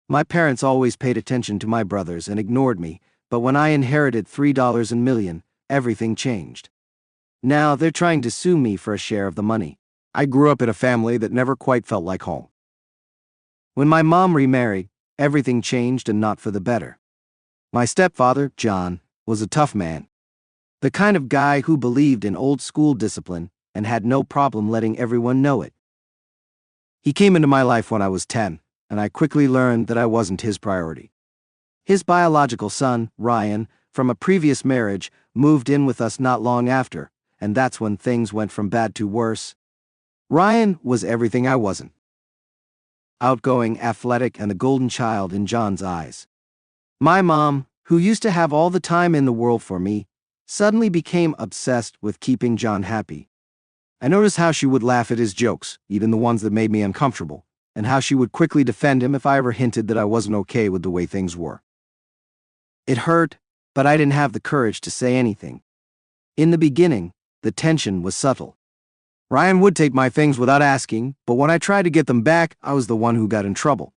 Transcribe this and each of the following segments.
My parents always paid attention to my brothers and ignored me, but when I inherited $3 million, everything changed. Now they're trying to sue me for a share of the money. I grew up in a family that never quite felt like home. When my mom remarried, everything changed and not for the better. My stepfather, John, was a tough man. The kind of guy who believed in old school discipline and had no problem letting everyone know it. He came into my life when I was 10, and I quickly learned that I wasn't his priority. His biological son, Ryan, from a previous marriage, moved in with us not long after, and that's when things went from bad to worse. Ryan was everything I wasn't. Outgoing, athletic, and the golden child in John's eyes. My mom, who used to have all the time in the world for me, suddenly became obsessed with keeping John happy. I noticed how she would laugh at his jokes, even the ones that made me uncomfortable, and how she would quickly defend him if I ever hinted that I wasn't okay with the way things were. It hurt, but I didn't have the courage to say anything. In the beginning, the tension was subtle. Ryan would take my things without asking, but when I tried to get them back, I was the one who got in trouble.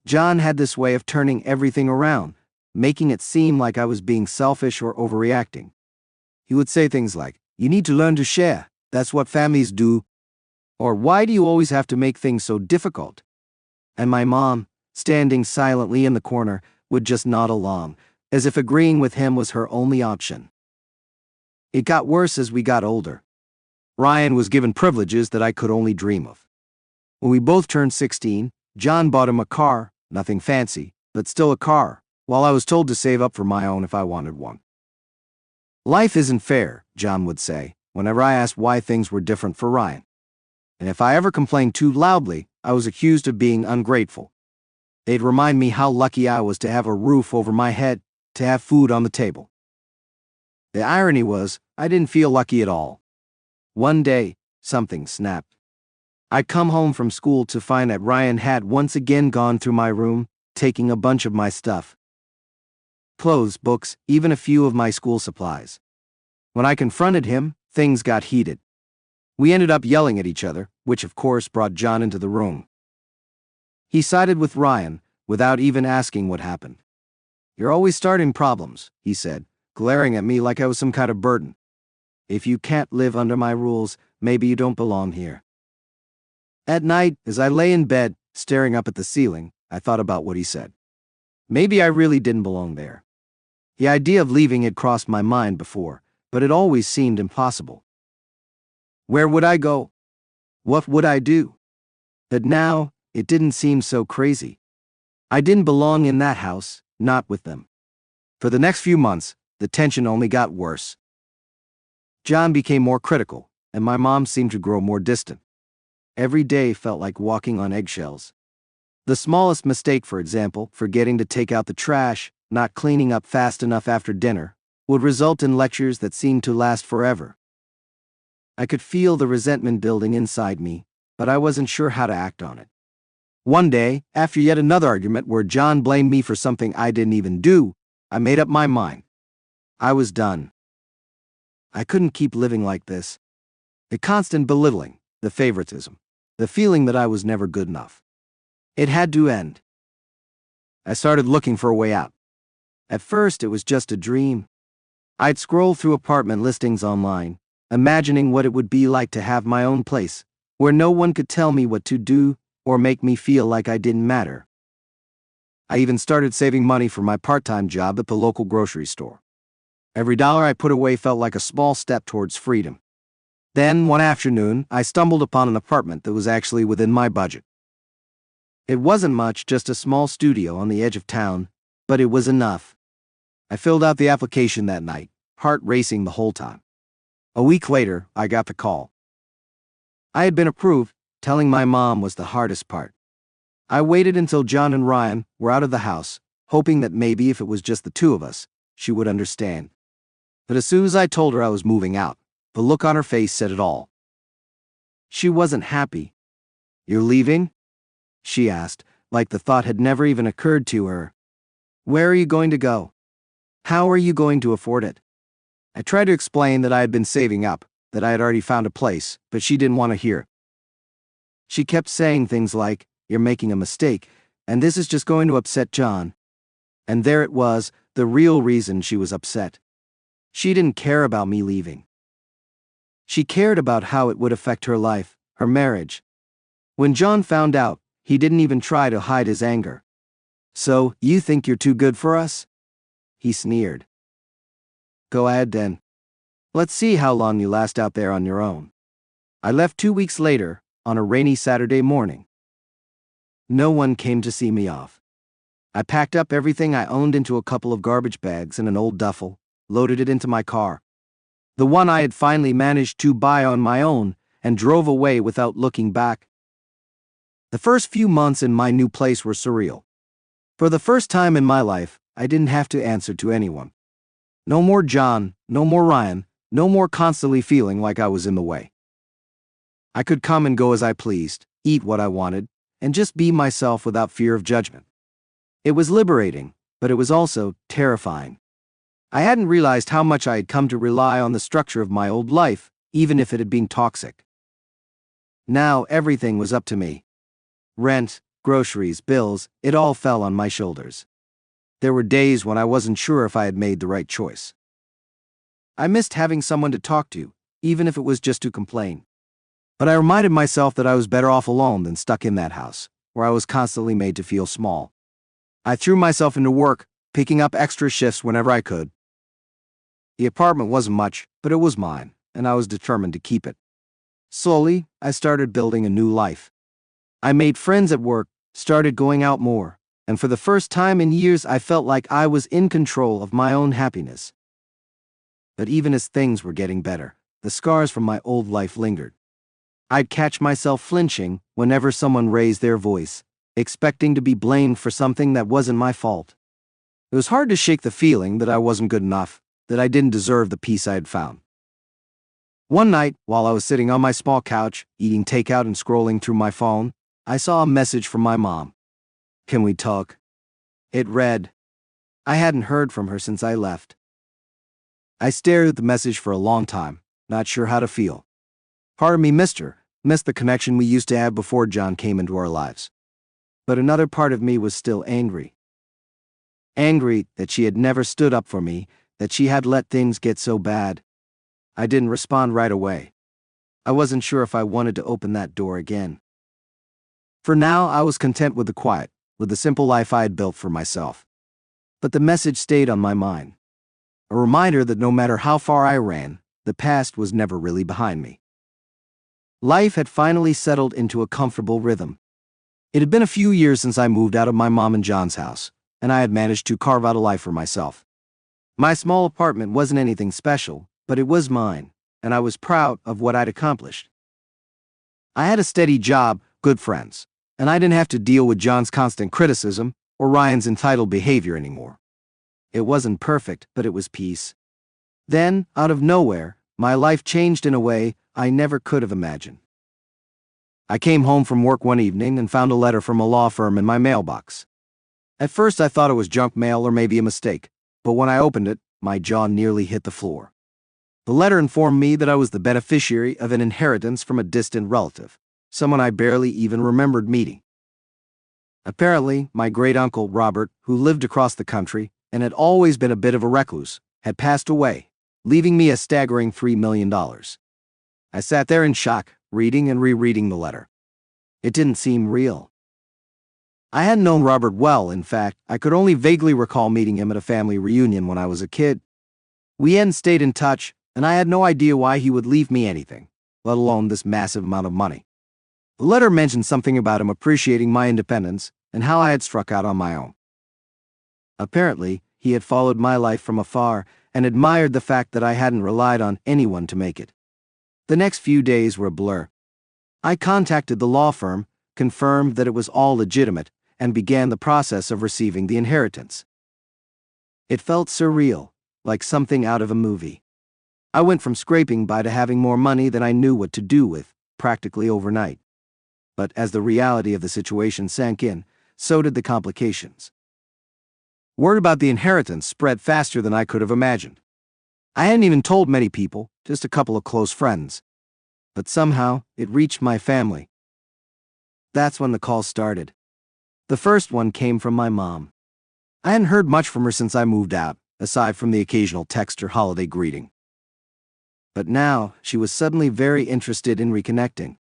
John had this way of turning everything around, making it seem like I was being selfish or overreacting. He would say things like, "You need to learn to share. That's what families do." Or, "Why do you always have to make things so difficult?" And my mom, standing silently in the corner, would just nod along, as if agreeing with him was her only option. It got worse as we got older. Ryan was given privileges that I could only dream of. When we both turned 16, John bought him a car, nothing fancy, but still a car, while I was told to save up for my own if I wanted one. "Life isn't fair," John would say, whenever I asked why things were different for Ryan. And if I ever complained too loudly, I was accused of being ungrateful. They'd remind me how lucky I was to have a roof over my head, to have food on the table. The irony was, I didn't feel lucky at all. One day, something snapped. I'd come home from school to find that Ryan had once again gone through my room, taking a bunch of my stuff. Clothes, books, even a few of my school supplies. When I confronted him, things got heated. We ended up yelling at each other, which of course brought John into the room. He sided with Ryan, without even asking what happened. "You're always starting problems," he said, glaring at me like I was some kind of burden. "If you can't live under my rules, maybe you don't belong here." At night, as I lay in bed, staring up at the ceiling, I thought about what he said. Maybe I really didn't belong there. The idea of leaving had crossed my mind before, but it always seemed impossible. Where would I go? What would I do? But now, it didn't seem so crazy. I didn't belong in that house, not with them. For the next few months, the tension only got worse. John became more critical, and my mom seemed to grow more distant. Every day felt like walking on eggshells. The smallest mistake, for example, forgetting to take out the trash, not cleaning up fast enough after dinner, would result in lectures that seemed to last forever. I could feel the resentment building inside me, but I wasn't sure how to act on it. One day, after yet another argument where John blamed me for something I didn't even do, I made up my mind. I was done. I couldn't keep living like this. The constant belittling, the favoritism, the feeling that I was never good enough. It had to end. I started looking for a way out. At first, it was just a dream. I'd scroll through apartment listings online, imagining what it would be like to have my own place, where no one could tell me what to do or make me feel like I didn't matter. I even started saving money for my part-time job at the local grocery store. Every dollar I put away felt like a small step towards freedom. Then, one afternoon, I stumbled upon an apartment that was actually within my budget. It wasn't much, just a small studio on the edge of town, but it was enough. I filled out the application that night, heart racing the whole time. A week later, I got the call. I had been approved. Telling my mom was the hardest part. I waited until John and Ryan were out of the house, hoping that maybe if it was just the two of us, she would understand. But as soon as I told her I was moving out, the look on her face said it all. She wasn't happy. "You're leaving?" she asked, like the thought had never even occurred to her. "Where are you going to go? How are you going to afford it?" I tried to explain that I had been saving up, that I had already found a place, but she didn't want to hear it. She kept saying things like, "You're making a mistake. and this is just going to upset John. And there it was, the real reason she was upset. She didn't care about me leaving. She cared about how it would affect her life, her marriage. When John found out, he didn't even try to hide his anger. "So, you think you're too good for us?" he sneered. "Go ahead then. Let's see how long you last out there on your own." I left 2 weeks later, on a rainy Saturday morning. No one came to see me off. I packed up everything I owned into a couple of garbage bags and an old duffel, loaded it into my car, the one I had finally managed to buy on my own, and drove away without looking back. The first few months in my new place were surreal. For the first time in my life, I didn't have to answer to anyone. No more John, no more Ryan, no more constantly feeling like I was in the way. I could come and go as I pleased, eat what I wanted, and just be myself without fear of judgment. It was liberating, but it was also terrifying. I hadn't realized how much I had come to rely on the structure of my old life, even if it had been toxic. Now everything was up to me. Rent, groceries, bills, it all fell on my shoulders. There were days when I wasn't sure if I had made the right choice. I missed having someone to talk to, even if it was just to complain. But I reminded myself that I was better off alone than stuck in that house, where I was constantly made to feel small. I threw myself into work, picking up extra shifts whenever I could. The apartment wasn't much, but it was mine, and I was determined to keep it. Slowly, I started building a new life. I made friends at work, started going out more, and for the first time in years I felt like I was in control of my own happiness. But even as things were getting better, the scars from my old life lingered. I'd catch myself flinching whenever someone raised their voice, expecting to be blamed for something that wasn't my fault. It was hard to shake the feeling that I wasn't good enough, that I didn't deserve the peace I had found. One night, while I was sitting on my small couch, eating takeout and scrolling through my phone, I saw a message from my mom. "Can we talk?" It read. I hadn't heard from her since I left. I stared at the message for a long time, not sure how to feel. Part of me missed her, missed the connection we used to have before John came into our lives. But another part of me was still angry. Angry that she had never stood up for me, that she had let things get so bad. I didn't respond right away. I wasn't sure if I wanted to open that door again. For now, I was content with the quiet, with the simple life I had built for myself. But the message stayed on my mind. A reminder that no matter how far I ran, the past was never really behind me. Life had finally settled into a comfortable rhythm. It had been a few years since I moved out of my mom and John's house, and I had managed to carve out a life for myself. My small apartment wasn't anything special, but it was mine, and I was proud of what I'd accomplished. I had a steady job, good friends, and I didn't have to deal with John's constant criticism or Ryan's entitled behavior anymore. It wasn't perfect, but it was peace. Then, out of nowhere, my life changed in a way I never could have imagined. I came home from work one evening and found a letter from a law firm in my mailbox. At first I thought it was junk mail or maybe a mistake, but when I opened it, my jaw nearly hit the floor. The letter informed me that I was the beneficiary of an inheritance from a distant relative, someone I barely even remembered meeting. Apparently, my great-uncle, Robert, who lived across the country and had always been a bit of a recluse, had passed away, leaving me a staggering $3 million. I sat there in shock, reading and rereading the letter. It didn't seem real. I hadn't known Robert well, in fact, I could only vaguely recall meeting him at a family reunion when I was a kid. We hadn't stayed in touch, and I had no idea why he would leave me anything, let alone this massive amount of money. The letter mentioned something about him appreciating my independence and how I had struck out on my own. Apparently, he had followed my life from afar and admired the fact that I hadn't relied on anyone to make it. The next few days were a blur. I contacted the law firm, confirmed that it was all legitimate, and began the process of receiving the inheritance. It felt surreal, like something out of a movie. I went from scraping by to having more money than I knew what to do with, practically overnight. But as the reality of the situation sank in, so did the complications. Word about the inheritance spread faster than I could have imagined. I hadn't even told many people, just a couple of close friends. But somehow, it reached my family. That's when the call started. The first one came from my mom. I hadn't heard much from her since I moved out, aside from the occasional text or holiday greeting. But now, she was suddenly very interested in reconnecting.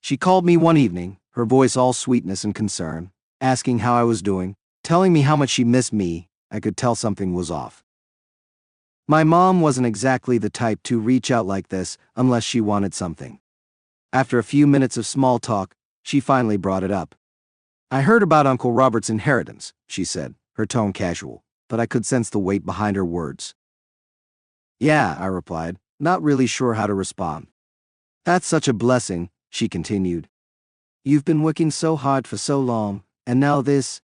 She called me one evening, her voice all sweetness and concern, asking how I was doing, telling me how much she missed me. I could tell something was off. My mom wasn't exactly the type to reach out like this unless she wanted something. After a few minutes of small talk, she finally brought it up. "I heard about Uncle Robert's inheritance," she said, her tone casual, but I could sense the weight behind her words. "Yeah," I replied, not really sure how to respond. "That's such a blessing," she continued. "You've been working so hard for so long, and now this.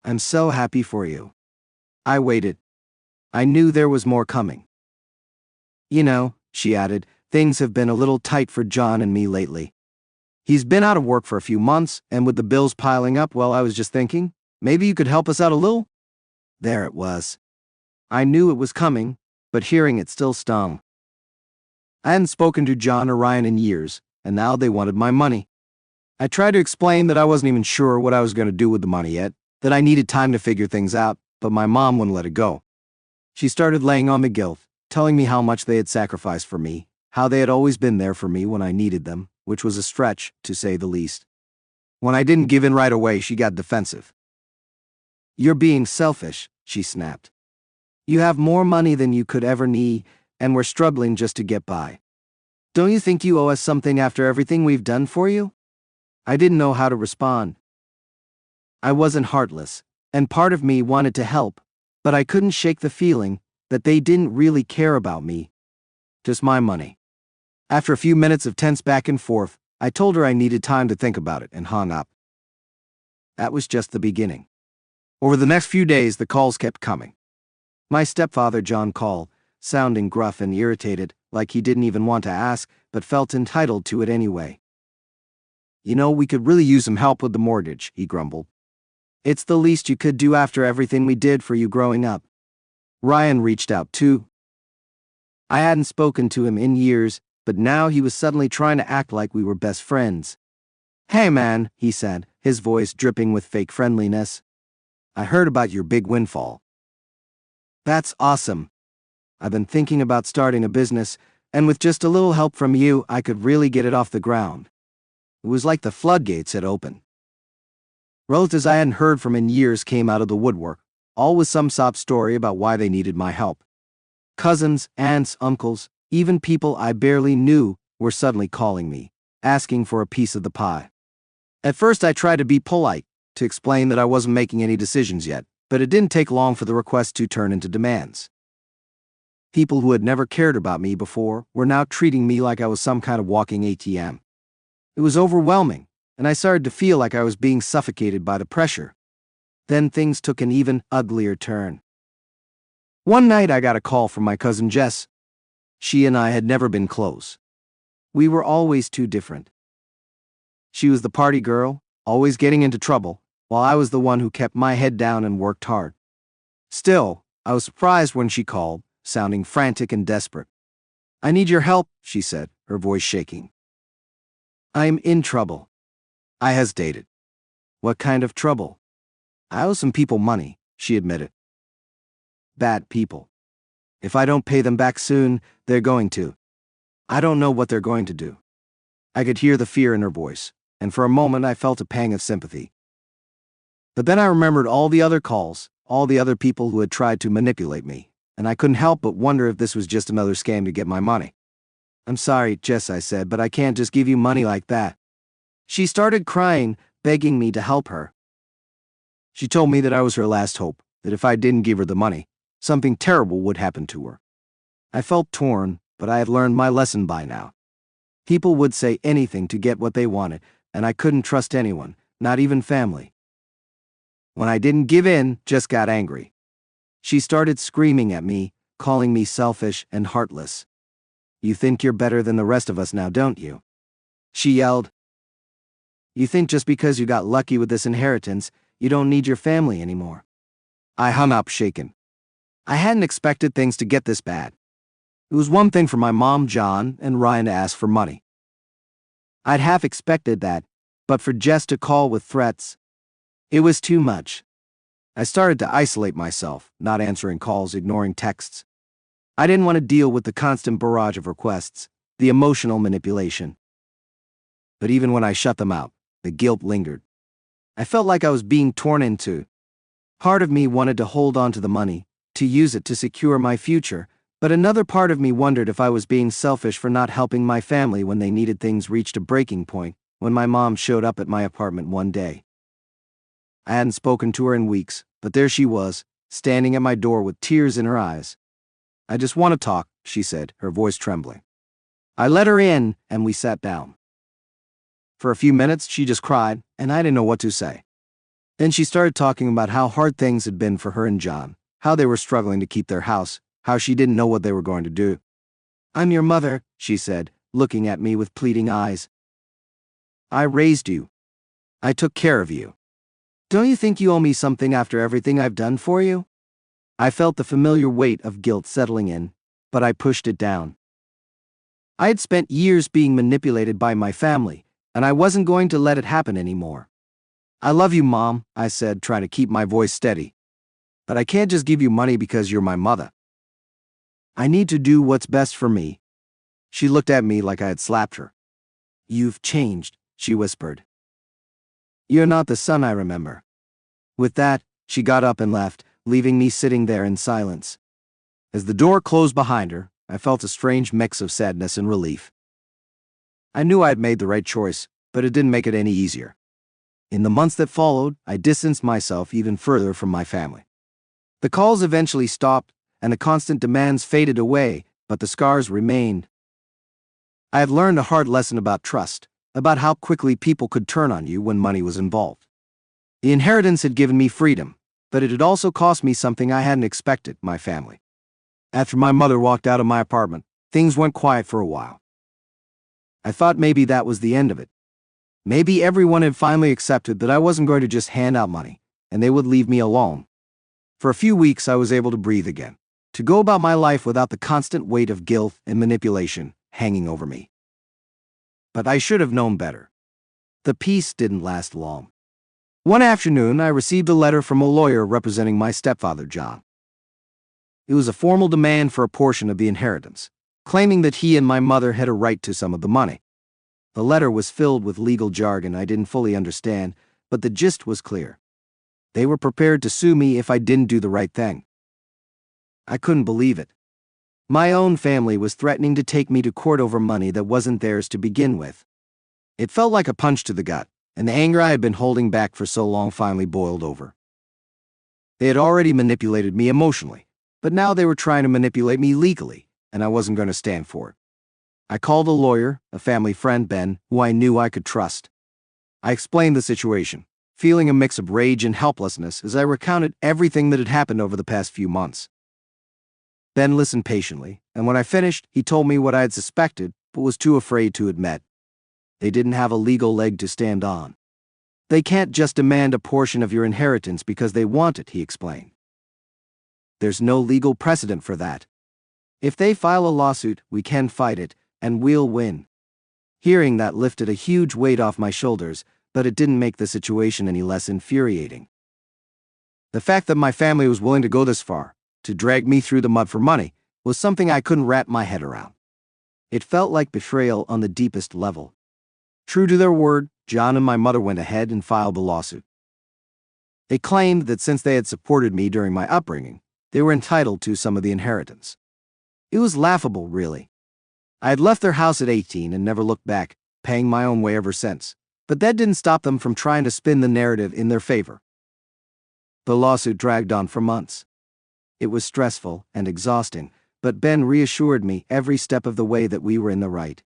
I'm so happy for you." I waited. I knew there was more coming. "You know," she added, "things have been a little tight for John and me lately. He's been out of work for a few months, and with the bills piling up, well, I was just thinking, maybe you could help us out a little?" There it was. I knew it was coming, but hearing it still stung. I hadn't spoken to John or Ryan in years, and now they wanted my money. I tried to explain that I wasn't even sure what I was going to do with the money yet, that I needed time to figure things out, but my mom wouldn't let it go. She started laying on me guilt, telling me how much they had sacrificed for me, how they had always been there for me when I needed them, which was a stretch, to say the least. When I didn't give in right away, she got defensive. "You're being selfish," she snapped. "You have more money than you could ever need, and we're struggling just to get by. Don't you think you owe us something after everything we've done for you?" I didn't know how to respond. I wasn't heartless, and part of me wanted to help, but I couldn't shake the feeling that they didn't really care about me, just my money. After a few minutes of tense back and forth, I told her I needed time to think about it and hung up. That was just the beginning. Over the next few days, the calls kept coming. My stepfather, John, called, sounding gruff and irritated, like he didn't even want to ask, but felt entitled to it anyway. "You know, we could really use some help with the mortgage," he grumbled. "It's the least you could do after everything we did for you growing up." Ryan reached out too. I hadn't spoken to him in years, but now he was suddenly trying to act like we were best friends. "Hey man," he said, his voice dripping with fake friendliness. "I heard about your big windfall." "That's awesome. I've been thinking about starting a business, and with just a little help from you, I could really get it off the ground." It was like the floodgates had opened. Relatives I hadn't heard from in years came out of the woodwork, all with some sob story about why they needed my help. Cousins, aunts, uncles, even people I barely knew were suddenly calling me, asking for a piece of the pie. At first I tried to be polite, to explain that I wasn't making any decisions yet, but it didn't take long for the requests to turn into demands. People who had never cared about me before were now treating me like I was some kind of walking ATM. It was overwhelming, and I started to feel like I was being suffocated by the pressure. Then things took an even uglier turn. One night I got a call from my cousin Jess. She and I had never been close. We were always too different. She was the party girl, always getting into trouble, while I was the one who kept my head down and worked hard. Still, I was surprised when she called, sounding frantic and desperate. "I need your help," she said, her voice shaking. "I am in trouble." I hesitated. "What kind of trouble?" "I owe some people money," she admitted. "Bad people. If I don't pay them back soon, they're going to. I don't know what they're going to do." I could hear the fear in her voice, and for a moment I felt a pang of sympathy. But then I remembered all the other calls, all the other people who had tried to manipulate me, and I couldn't help but wonder if this was just another scam to get my money. "I'm sorry, Jess," I said, "but I can't just give you money like that." She started crying, begging me to help her. She told me that I was her last hope, that if I didn't give her the money, something terrible would happen to her. I felt torn, but I had learned my lesson by now. People would say anything to get what they wanted, and I couldn't trust anyone, not even family. When I didn't give in, just got angry. She started screaming at me, calling me selfish and heartless. "You think you're better than the rest of us now, don't you?" she yelled. "You think just because you got lucky with this inheritance, you don't need your family anymore." I hung up shaken. I hadn't expected things to get this bad. It was one thing for my mom, John, and Ryan to ask for money. I'd half expected that, but for Jess to call with threats, It was too much. I started to isolate myself, not answering calls, ignoring texts. I didn't want to deal with the constant barrage of requests, the emotional manipulation. But even when I shut them out, the guilt lingered. I felt like I was being torn in two. Part of me wanted to hold on to the money, to use it to secure my future, but another part of me wondered if I was being selfish for not helping my family when they needed things reached a breaking point, when my mom showed up at my apartment one day. I hadn't spoken to her in weeks, but there she was, standing at my door with tears in her eyes. "I just want to talk," she said, her voice trembling. I let her in, and we sat down. For a few minutes, she just cried, and I didn't know what to say. Then she started talking about how hard things had been for her and John, how they were struggling to keep their house, how she didn't know what they were going to do. "I'm your mother," she said, looking at me with pleading eyes. "I raised you. I took care of you. Don't you think you owe me something after everything I've done for you?" I felt the familiar weight of guilt settling in, but I pushed it down. I had spent years being manipulated by my family, and I wasn't going to let it happen anymore. "I love you, Mom," I said, trying to keep my voice steady. "But I can't just give you money because you're my mother. I need to do what's best for me." She looked at me like I had slapped her. "You've changed," she whispered. "You're not the son I remember." With that, she got up and left, leaving me sitting there in silence. As the door closed behind her, I felt a strange mix of sadness and relief. I knew I had made the right choice, but it didn't make it any easier. In the months that followed, I distanced myself even further from my family. The calls eventually stopped, and the constant demands faded away, but the scars remained. I had learned a hard lesson about trust, about how quickly people could turn on you when money was involved. The inheritance had given me freedom, but it had also cost me something I hadn't expected: my family. After my mother walked out of my apartment, things went quiet for a while. I thought maybe that was the end of it. Maybe everyone had finally accepted that I wasn't going to just hand out money, and they would leave me alone. For a few weeks, I was able to breathe again, to go about my life without the constant weight of guilt and manipulation hanging over me. But I should have known better. The peace didn't last long. One afternoon, I received a letter from a lawyer representing my stepfather, John. It was a formal demand for a portion of the inheritance, claiming that he and my mother had a right to some of the money. The letter was filled with legal jargon I didn't fully understand, but the gist was clear. They were prepared to sue me if I didn't do the right thing. I couldn't believe it. My own family was threatening to take me to court over money that wasn't theirs to begin with. It felt like a punch to the gut, and the anger I had been holding back for so long finally boiled over. They had already manipulated me emotionally, but now they were trying to manipulate me legally, and I wasn't going to stand for it. I called a lawyer, a family friend, Ben, who I knew I could trust. I explained the situation, feeling a mix of rage and helplessness as I recounted everything that had happened over the past few months. Ben listened patiently, and when I finished, he told me what I had suspected but was too afraid to admit. They didn't have a legal leg to stand on. They can't just demand a portion of your inheritance because they want it, he explained. There's no legal precedent for that. If they file a lawsuit, we can fight it, and we'll win. Hearing that lifted a huge weight off my shoulders, but it didn't make the situation any less infuriating. The fact that my family was willing to go this far, to drag me through the mud for money, was something I couldn't wrap my head around. It felt like betrayal on the deepest level. True to their word, John and my mother went ahead and filed the lawsuit. They claimed that since they had supported me during my upbringing, they were entitled to some of the inheritance. It was laughable, really. I had left their house at 18 and never looked back, paying my own way ever since, but that didn't stop them from trying to spin the narrative in their favor. The lawsuit dragged on for months. It was stressful and exhausting, but Ben reassured me every step of the way that we were in the right.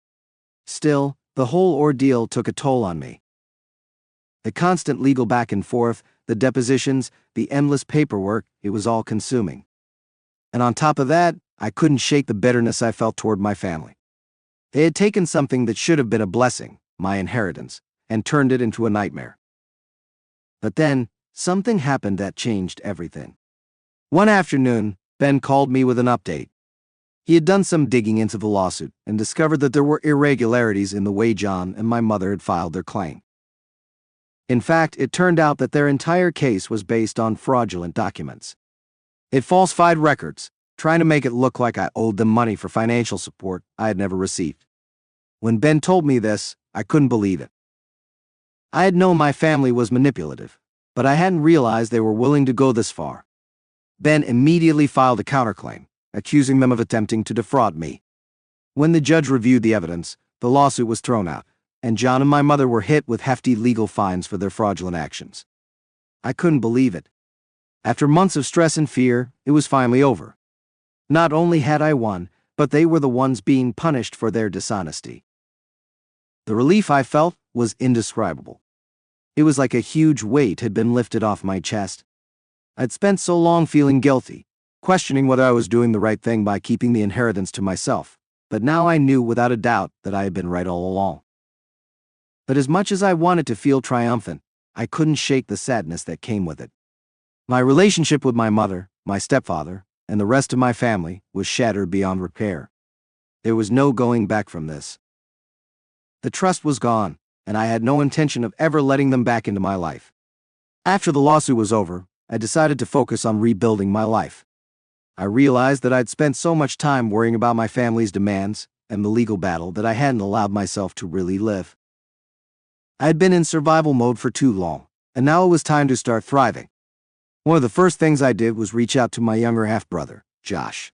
Still, the whole ordeal took a toll on me. The constant legal back and forth, the depositions, the endless paperwork, it was all consuming. And on top of that, I couldn't shake the bitterness I felt toward my family. They had taken something that should have been a blessing, my inheritance, and turned it into a nightmare. But then, something happened that changed everything. One afternoon, Ben called me with an update. He had done some digging into the lawsuit and discovered that there were irregularities in the way John and my mother had filed their claim. In fact, it turned out that their entire case was based on fraudulent documents. It falsified records, trying to make it look like I owed them money for financial support I had never received. When Ben told me this, I couldn't believe it. I had known my family was manipulative, but I hadn't realized they were willing to go this far. Ben immediately filed a counterclaim, accusing them of attempting to defraud me. When the judge reviewed the evidence, the lawsuit was thrown out, and John and my mother were hit with hefty legal fines for their fraudulent actions. I couldn't believe it. After months of stress and fear, it was finally over. Not only had I won, but they were the ones being punished for their dishonesty. The relief I felt was indescribable. It was like a huge weight had been lifted off my chest. I'd spent so long feeling guilty, questioning whether I was doing the right thing by keeping the inheritance to myself, but now I knew without a doubt that I had been right all along. But as much as I wanted to feel triumphant, I couldn't shake the sadness that came with it. My relationship with my mother, my stepfather, and the rest of my family was shattered beyond repair. There was no going back from this. The trust was gone, and I had no intention of ever letting them back into my life. After the lawsuit was over, I decided to focus on rebuilding my life. I realized that I'd spent so much time worrying about my family's demands and the legal battle that I hadn't allowed myself to really live. I had been in survival mode for too long, and now it was time to start thriving. One of the first things I did was reach out to my younger half-brother, Josh.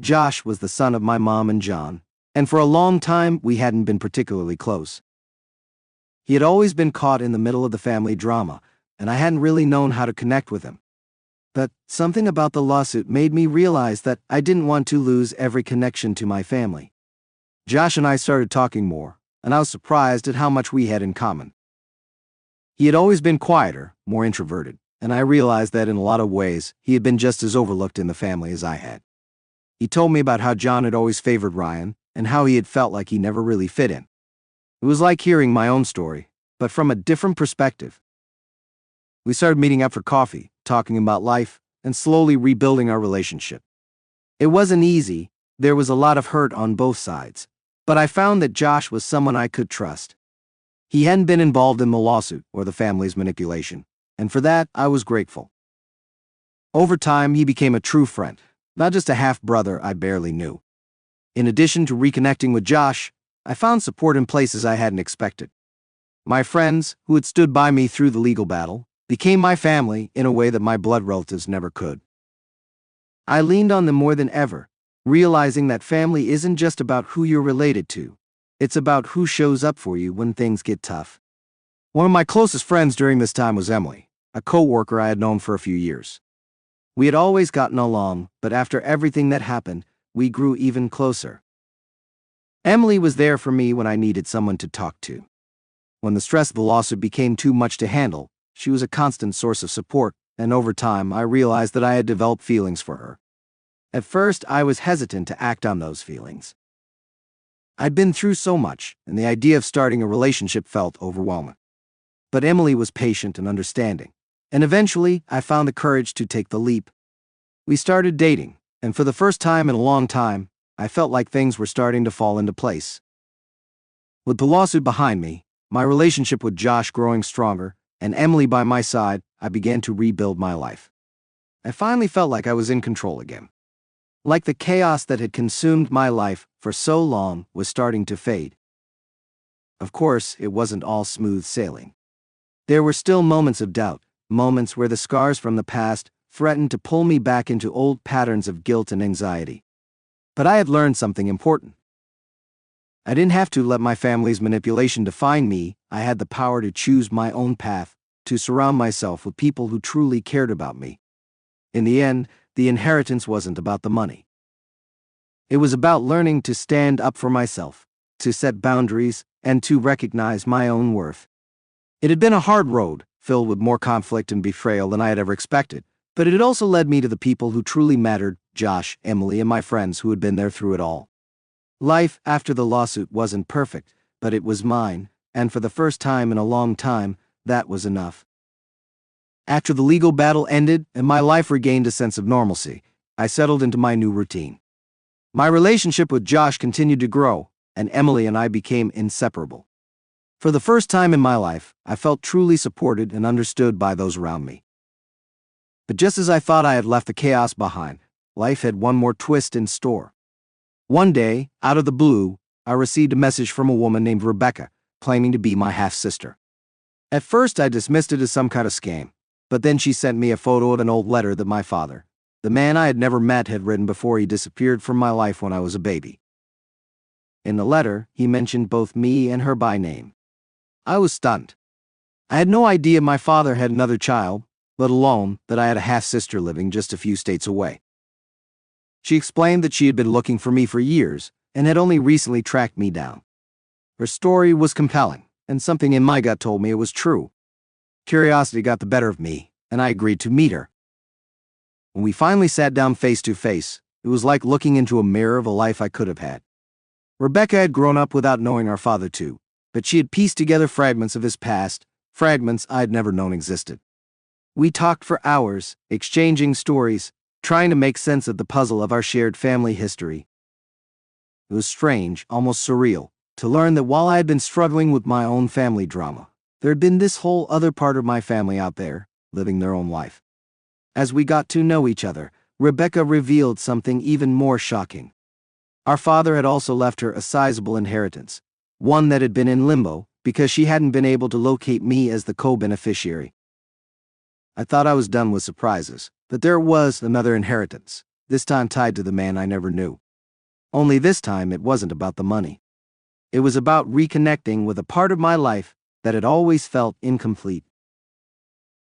Josh was the son of my mom and John, and for a long time we hadn't been particularly close. He had always been caught in the middle of the family drama, and I hadn't really known how to connect with him. But something about the lawsuit made me realize that I didn't want to lose every connection to my family. Josh and I started talking more, and I was surprised at how much we had in common. He had always been quieter, more introverted, and I realized that in a lot of ways he had been just as overlooked in the family as I had. He told me about how John had always favored Ryan, and how he had felt like he never really fit in. It was like hearing my own story, but from a different perspective. We started meeting up for coffee, talking about life, and slowly rebuilding our relationship. It wasn't easy, there was a lot of hurt on both sides, but I found that Josh was someone I could trust. He hadn't been involved in the lawsuit or the family's manipulation, and for that I was grateful. Over time, he became a true friend, not just a half-brother I barely knew. In addition to reconnecting with Josh, I found support in places I hadn't expected. My friends, who had stood by me through the legal battle, became my family in a way that my blood relatives never could. I leaned on them more than ever, realizing that family isn't just about who you're related to, it's about who shows up for you when things get tough. One of my closest friends during this time was Emily, a co-worker I had known for a few years. We had always gotten along, but after everything that happened, we grew even closer. Emily was there for me when I needed someone to talk to. When the stress of the lawsuit became too much to handle, she was a constant source of support, and over time I realized that I had developed feelings for her. At first, I was hesitant to act on those feelings. I'd been through so much, and the idea of starting a relationship felt overwhelming. But Emily was patient and understanding, and eventually I found the courage to take the leap. We started dating, and for the first time in a long time, I felt like things were starting to fall into place. With the lawsuit behind me, my relationship with Josh growing stronger, and Emily by my side, I began to rebuild my life. I finally felt like I was in control again. Like the chaos that had consumed my life for so long was starting to fade. Of course, it wasn't all smooth sailing. There were still moments of doubt, moments where the scars from the past threatened to pull me back into old patterns of guilt and anxiety. But I had learned something important. I didn't have to let my family's manipulation define me. I had the power to choose my own path, to surround myself with people who truly cared about me. In the end, the inheritance wasn't about the money. It was about learning to stand up for myself, to set boundaries, and to recognize my own worth. It had been a hard road, filled with more conflict and betrayal than I had ever expected, but it had also led me to the people who truly mattered, Josh, Emily, and my friends who had been there through it all. Life after the lawsuit wasn't perfect, but it was mine, and for the first time in a long time, that was enough. After the legal battle ended and my life regained a sense of normalcy, I settled into my new routine. My relationship with Josh continued to grow, and Emily and I became inseparable. For the first time in my life, I felt truly supported and understood by those around me. But just as I thought I had left the chaos behind, life had one more twist in store. One day, out of the blue, I received a message from a woman named Rebecca, claiming to be my half-sister. At first, I dismissed it as some kind of scam, but then she sent me a photo of an old letter that my father, the man I had never met, had written before he disappeared from my life when I was a baby. In the letter, he mentioned both me and her by name. I was stunned. I had no idea my father had another child, let alone that I had a half-sister living just a few states away. She explained that she had been looking for me for years and had only recently tracked me down. Her story was compelling, and something in my gut told me it was true. Curiosity got the better of me, and I agreed to meet her. When we finally sat down face to face, it was like looking into a mirror of a life I could have had. Rebecca had grown up without knowing our father too, but she had pieced together fragments of his past, fragments I'd never known existed. We talked for hours, exchanging stories, trying to make sense of the puzzle of our shared family history. It was strange, almost surreal, to learn that while I had been struggling with my own family drama, there had been this whole other part of my family out there, living their own life. As we got to know each other, Rebecca revealed something even more shocking. Our father had also left her a sizable inheritance, one that had been in limbo because she hadn't been able to locate me as the co-beneficiary. I thought I was done with surprises, but there was another inheritance, this time tied to the man I never knew. Only this time it wasn't about the money. It was about reconnecting with a part of my life that had always felt incomplete.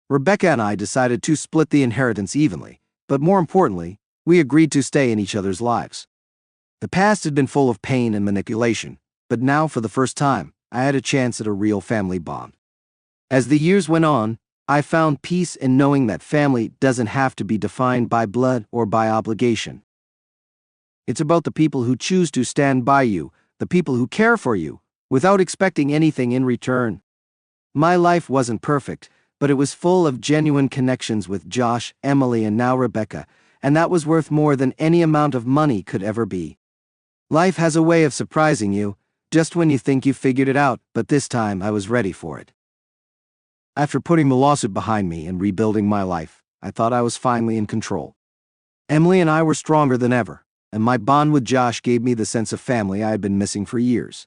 Rebecca and I decided to split the inheritance evenly, but more importantly, we agreed to stay in each other's lives. The past had been full of pain and manipulation, but now, for the first time, I had a chance at a real family bond. As the years went on, I found peace in knowing that family doesn't have to be defined by blood or by obligation. It's about the people who choose to stand by you, the people who care for you, without expecting anything in return. My life wasn't perfect, but it was full of genuine connections with Josh, Emily, and now Rebecca, and that was worth more than any amount of money could ever be. Life has a way of surprising you, just when you think you've figured it out, but this time I was ready for it. After putting the lawsuit behind me and rebuilding my life, I thought I was finally in control. Emily and I were stronger than ever, and my bond with Josh gave me the sense of family I had been missing for years.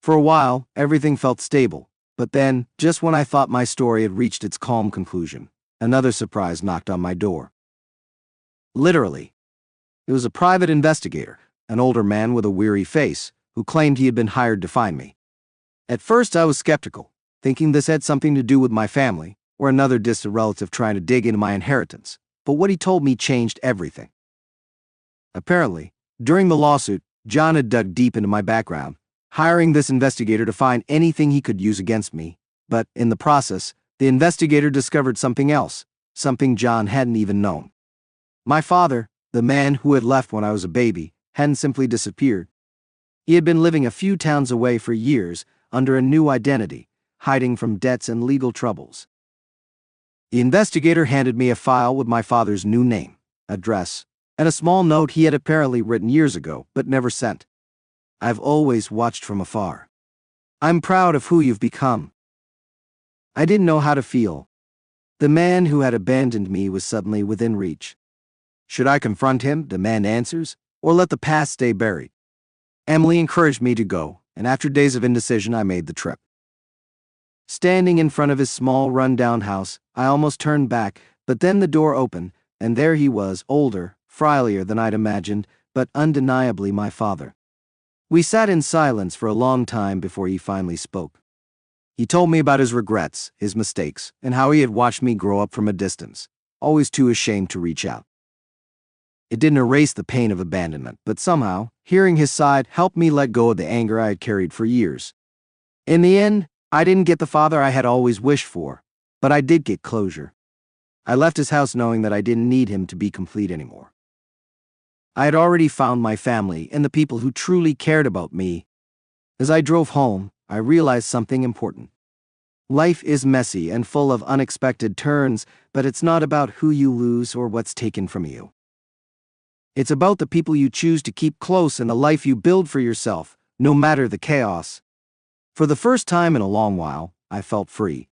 For a while, everything felt stable, but then, just when I thought my story had reached its calm conclusion, another surprise knocked on my door. Literally. It was a private investigator, an older man with a weary face, who claimed he had been hired to find me. At first I was skeptical, thinking this had something to do with my family, or another distant relative trying to dig into my inheritance, but what he told me changed everything. Apparently, during the lawsuit, John had dug deep into my background, hiring this investigator to find anything he could use against me, but in the process, the investigator discovered something else, something John hadn't even known. My father, the man who had left when I was a baby, hadn't simply disappeared. He had been living a few towns away for years under a new identity, hiding from debts and legal troubles. The investigator handed me a file with my father's new name, address, and a small note he had apparently written years ago but never sent. I've always watched from afar. I'm proud of who you've become. I didn't know how to feel. The man who had abandoned me was suddenly within reach. Should I confront him, demand answers, or let the past stay buried? Emily encouraged me to go, and after days of indecision, I made the trip. Standing in front of his small, run-down house, I almost turned back, but then the door opened, and there he was, older, frilier than I'd imagined, but undeniably my father. We sat in silence for a long time before he finally spoke. He told me about his regrets, his mistakes, and how he had watched me grow up from a distance, always too ashamed to reach out. It didn't erase the pain of abandonment, but somehow, hearing his side helped me let go of the anger I had carried for years. In the end, I didn't get the father I had always wished for, but I did get closure. I left his house knowing that I didn't need him to be complete anymore. I had already found my family and the people who truly cared about me. As I drove home, I realized something important. Life is messy and full of unexpected turns, but it's not about who you lose or what's taken from you. It's about the people you choose to keep close and the life you build for yourself, no matter the chaos. For the first time in a long while, I felt free.